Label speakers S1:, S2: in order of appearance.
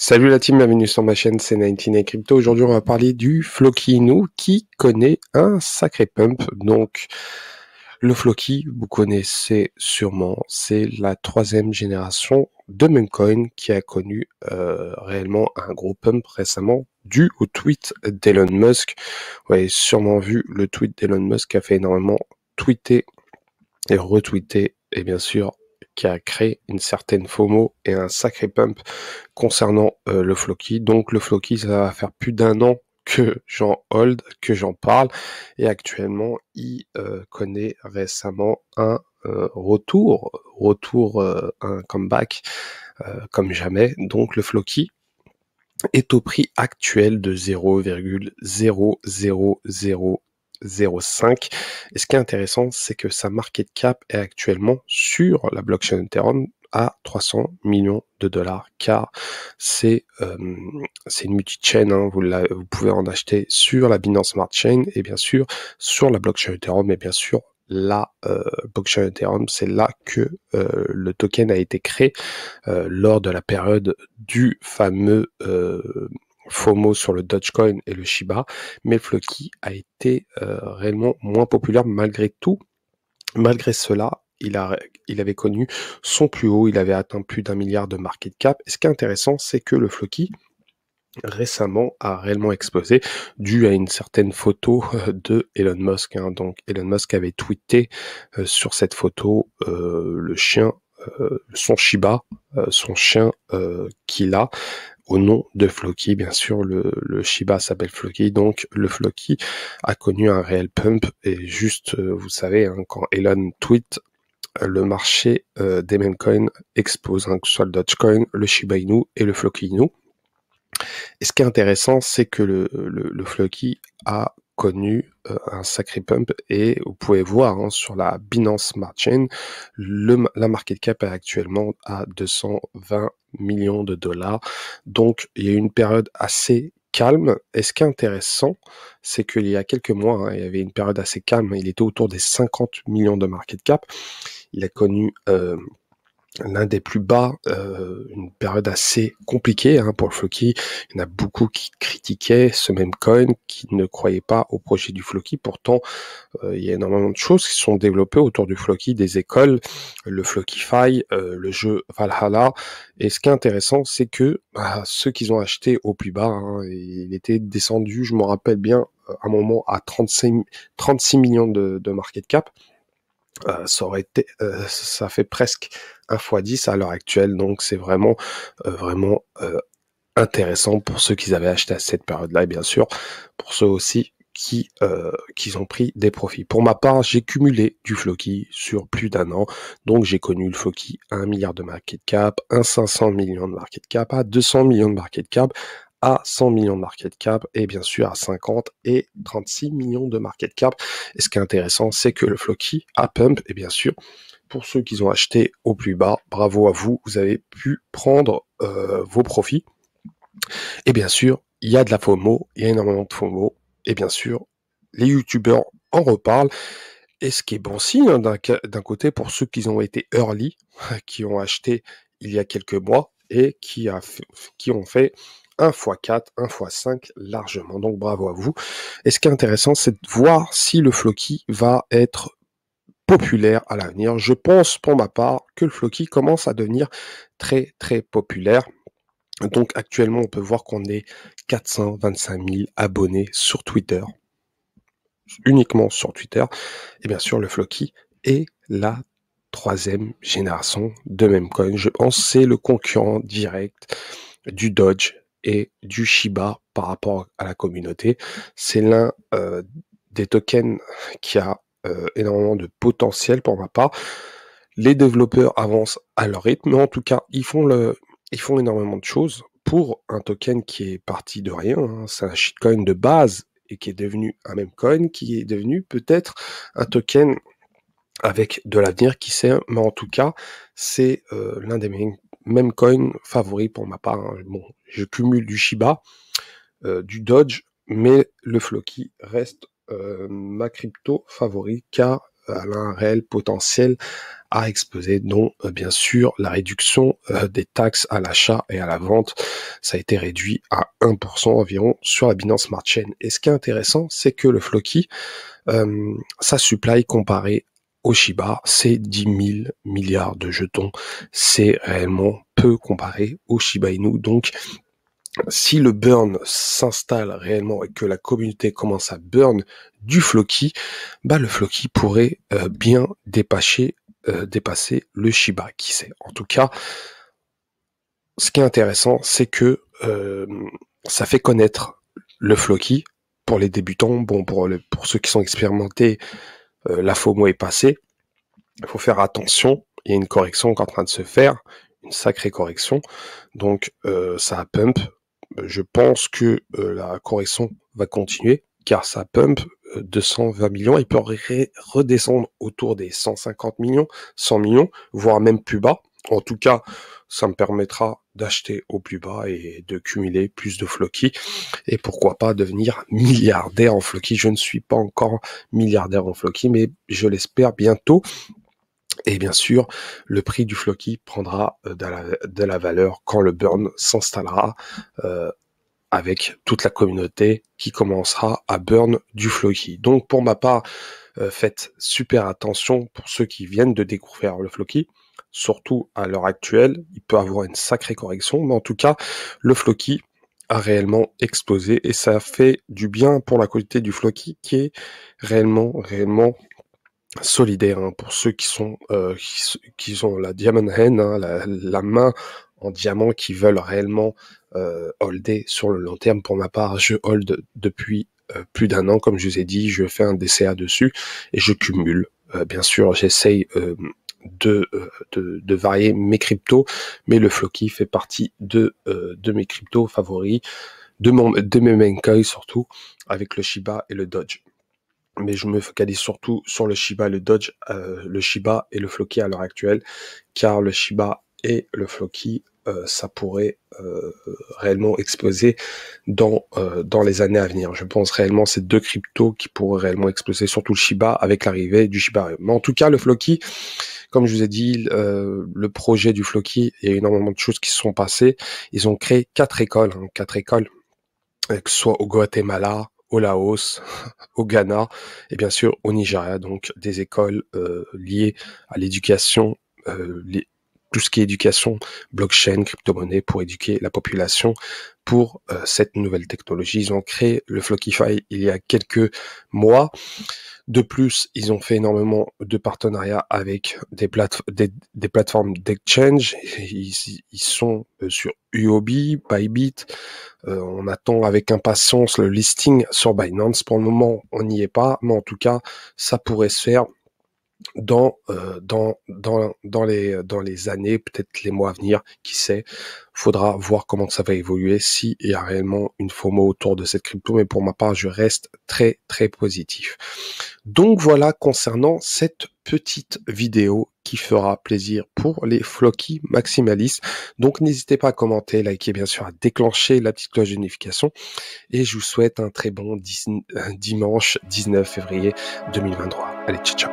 S1: Salut la team, bienvenue sur ma chaîne, c'est 99 Crypto. Aujourd'hui, on va parler du Floki Inu qui connaît un sacré pump. Donc, le Floki, vous connaissez sûrement, c'est la troisième génération de Memecoin qui a connu réellement un gros pump récemment dû au tweet d'Elon Musk. Vous avez sûrement vu le tweet d'Elon Musk qui a fait énormément tweeter et retweeter, et bien sûr, qui a créé une certaine FOMO et un sacré pump concernant le Floki. Donc le Floki, ça va faire plus d'un an que j'en hold, que j'en parle, et actuellement, il connaît récemment un un comeback comme jamais. Donc le Floki est au prix actuel de 0,00005. Et ce qui est intéressant, c'est que sa market cap est actuellement sur la blockchain Ethereum à 300 millions de dollars, car c'est une multi-chain, hein, vous pouvez en acheter sur la Binance Smart Chain et bien sûr sur la blockchain Ethereum et bien sûr la blockchain Ethereum, c'est là que le token a été créé lors de la période du fameux FOMO sur le Dogecoin et le Shiba, mais le Floki a été réellement moins populaire malgré tout. Malgré cela, il avait connu son plus haut, il avait atteint plus d'1 milliard de market cap. Et ce qui est intéressant, c'est que le Floki récemment a réellement explosé dû à une certaine photo de Elon Musk. Hein. Donc Elon Musk avait tweeté sur cette photo le chien, son Shiba, son chien qu'il a au nom de Floki. Bien sûr, le Shiba s'appelle Floki, donc le Floki a connu un réel pump. Et juste, vous savez, hein, quand Elon tweet, le marché des meme coins explose, hein, que ce soit le Dogecoin, le Shiba Inu et le Floki Inu. Et ce qui est intéressant, c'est que le Floki a connu un sacré pump et vous pouvez voir hein, sur la Binance Smart Chain, la market cap est actuellement à 220 millions de dollars. Donc il y a eu une période assez calme. Et ce qui est intéressant, c'est qu'il y a quelques mois, hein, il y avait une période assez calme, il était autour des 50 millions de market cap. Il a connu l'un des plus bas, une période assez compliquée hein, pour le Floki. Il y en a beaucoup qui critiquaient ce même coin, qui ne croyaient pas au projet du Floki. Pourtant, il y a énormément de choses qui sont développées autour du Floki, des écoles, le Flokify, le jeu Valhalla. Et ce qui est intéressant, c'est que ceux qui ont acheté au plus bas, hein, il était descendu, je me rappelle bien, à un moment à 36 millions de market cap. Ça fait presque 1 x 10 à l'heure actuelle, donc c'est vraiment intéressant pour ceux qui avaient acheté à cette période-là, et bien sûr pour ceux aussi qui ont pris des profits. Pour ma part, j'ai cumulé du Floki sur plus d'un an, donc j'ai connu le Floki à 1 milliard de market cap, à 500 millions de market cap, à 200 millions de market cap, à 100 millions de market cap, et bien sûr à 50 et 36 millions de market cap. Et ce qui est intéressant, c'est que le Floki a pump, et bien sûr, pour ceux qui ont acheté au plus bas, bravo à vous, vous avez pu prendre vos profits. Et bien sûr, il y a de la FOMO, il y a énormément de FOMO, et bien sûr, les youtubeurs en reparlent. Et ce qui est bon signe hein, d'un côté pour ceux qui ont été early, qui ont acheté il y a quelques mois et qui ont fait 1 x 4, 1 x 5 largement. Donc bravo à vous. Et ce qui est intéressant, c'est de voir si le Floki va être populaire à l'avenir. Je pense pour ma part que le Floki commence à devenir très très populaire. Donc actuellement, on peut voir qu'on est 425 000 abonnés sur Twitter, uniquement sur Twitter. Et bien sûr, le Floki est la troisième génération de Memecoin. Je pense que c'est le concurrent direct du Doge et du Shiba par rapport à la communauté. C'est l'un des tokens qui a énormément de potentiel pour ma part. Les développeurs avancent à leur rythme, mais en tout cas, ils font énormément de choses pour un token qui est parti de rien. Hein. C'est un shitcoin de base et qui est devenu un meme coin, qui est devenu peut-être un token avec de l'avenir, qui sait, mais en tout cas, c'est l'un des meme coins favoris pour ma part. Hein. Bon, je cumule du Shiba, du Dodge, mais le Floki reste ma crypto favori, car elle a un réel potentiel à exploser, dont bien sûr la réduction des taxes à l'achat et à la vente. Ça a été réduit à 1% environ sur la Binance Smart Chain. Et ce qui est intéressant, c'est que le Floki, sa supply comparée au Shiba, c'est 10 000 milliards de jetons. C'est réellement peu comparé au Shiba Inu. Donc, si le burn s'installe réellement et que la communauté commence à burn du Floki, bah le Floki pourrait bien dépasser le Shiba, qui sait. En tout cas, ce qui est intéressant, c'est que ça fait connaître le Floki pour les débutants. Bon, pour ceux qui sont expérimentés, la FOMO est passée. Il faut faire attention. Il y a une correction qui est en train de se faire, une sacrée correction. Donc, ça a pump. Je pense que la correction va continuer, car ça pump 220 millions. Il peut redescendre autour des 150 millions, 100 millions, voire même plus bas. En tout cas, ça me permettra d'acheter au plus bas et de cumuler plus de Floki. Et pourquoi pas devenir milliardaire en Floki. Je ne suis pas encore milliardaire en Floki, mais je l'espère bientôt. Et bien sûr, le prix du Floki prendra de la valeur quand le burn s'installera avec toute la communauté qui commencera à burn du Floki. Donc pour ma part, faites super attention pour ceux qui viennent de découvrir le Floki. Surtout à l'heure actuelle, il peut avoir une sacrée correction, mais en tout cas, le Floki a réellement explosé et ça fait du bien pour la qualité du Floki qui est réellement solidaire, hein, pour ceux qui sont qui ont la diamond hand, hein, la main en diamant, qui veulent réellement holder sur le long terme. Pour ma part, je hold depuis plus d'un an, comme je vous ai dit, je fais un DCA dessus et je cumule. Bien sûr, j'essaye de varier mes cryptos, mais le Floki fait partie de mes cryptos favoris, de mes main coins surtout, avec le Shiba et le Doge. Mais je me focalise surtout sur le Shiba, le Doge, le Shiba et le Floki à l'heure actuelle, car le Shiba et le Floki, ça pourrait réellement exploser dans les années à venir. Je pense réellement ces deux cryptos qui pourraient réellement exploser, surtout le Shiba avec l'arrivée du Shiba. Mais en tout cas, le Floki, comme je vous ai dit, le projet du Floki, il y a énormément de choses qui se sont passées. Ils ont créé 4 écoles, que ce soit au Guatemala, au Laos, au Ghana et bien sûr au Nigeria, donc des écoles liées à l'éducation, tout ce qui est éducation, blockchain, crypto-monnaie, pour éduquer la population pour cette nouvelle technologie. Ils ont créé le Flockify il y a quelques mois. De plus, ils ont fait énormément de partenariats avec des plateformes d'exchange. Ils sont sur UOB, Bybit. On attend avec impatience le listing sur Binance. Pour le moment, on n'y est pas, mais en tout cas, ça pourrait se faire dans les années, peut-être les mois à venir, qui sait. Faudra voir comment ça va évoluer, s'il y a réellement une FOMO autour de cette crypto, mais pour ma part, je reste très très positif. Donc voilà concernant cette petite vidéo qui fera plaisir pour les Floki maximalistes. Donc n'hésitez pas à commenter, liker, bien sûr, à déclencher la petite cloche de notification. Et je vous souhaite un très bon dimanche 19 février 2023. Allez, ciao ciao.